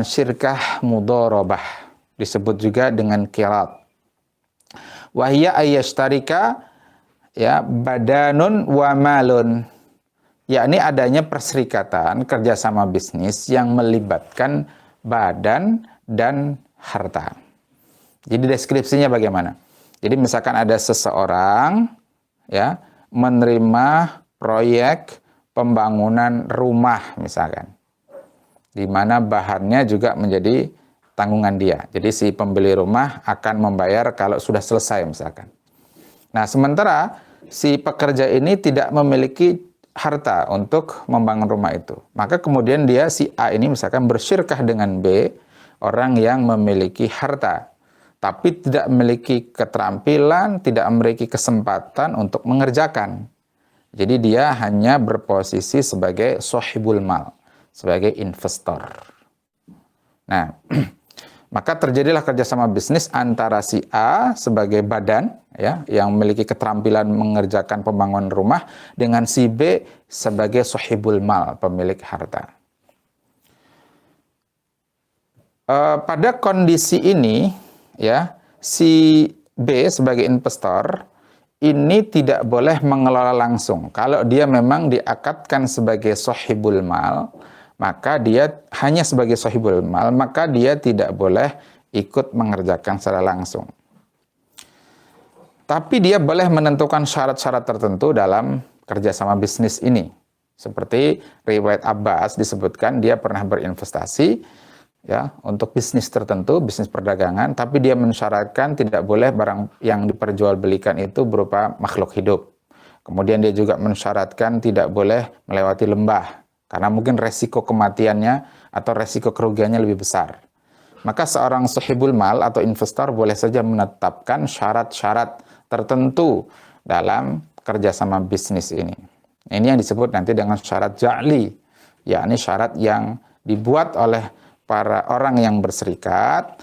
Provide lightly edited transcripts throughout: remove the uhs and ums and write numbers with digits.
syirkah mudharabah, disebut juga dengan qirat. Wahya ayyashtarika ya badanun wa malun, yakni adanya perserikatan kerjasama bisnis yang melibatkan badan dan harta. Jadi deskripsinya bagaimana? Jadi misalkan ada seseorang ya menerima proyek pembangunan rumah misalkan, di mana bahannya juga menjadi tanggungan dia. Jadi si pembeli rumah akan membayar kalau sudah selesai misalkan. Nah, sementara si pekerja ini tidak memiliki harta untuk membangun rumah itu. Maka kemudian dia, si A ini misalkan bersyirkah dengan B, orang yang memiliki harta, tapi tidak memiliki keterampilan, tidak memiliki kesempatan untuk mengerjakan. Jadi dia hanya berposisi sebagai sohibul mal, sebagai investor. Nah, maka terjadilah kerjasama bisnis antara si A sebagai badan ya yang memiliki keterampilan mengerjakan pembangunan rumah dengan si B sebagai sohibul mal, pemilik harta. Pada kondisi ini ya si B sebagai investor ini tidak boleh mengelola langsung. Kalau dia memang diakadkan sebagai sohibul mal, maka dia hanya sebagai sohibul mal, maka dia tidak boleh ikut mengerjakan secara langsung. Tapi dia boleh menentukan syarat-syarat tertentu dalam kerjasama bisnis ini. Seperti riwayat Abbas disebutkan dia pernah berinvestasi ya untuk bisnis tertentu, bisnis perdagangan, tapi dia mensyaratkan tidak boleh barang yang diperjualbelikan itu berupa makhluk hidup. Kemudian dia juga mensyaratkan tidak boleh melewati lembah, karena mungkin resiko kematiannya atau resiko kerugiannya lebih besar. Maka seorang sohibul mal atau investor boleh saja menetapkan syarat-syarat tertentu dalam kerjasama bisnis ini. Ini yang disebut nanti dengan syarat ja'li, yakni syarat yang dibuat oleh para orang yang berserikat,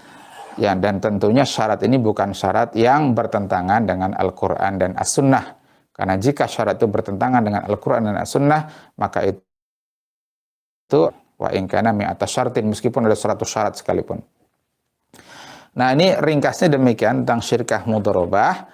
ya, dan tentunya syarat ini bukan syarat yang bertentangan dengan Al-Quran dan As-Sunnah. Karena jika syarat itu bertentangan dengan Al-Quran dan As-Sunnah, maka itu wa in kana mi'ata syartin, meskipun ada 100 syarat sekalipun. Nah, ini ringkasnya demikian tentang syirkah mudharabah.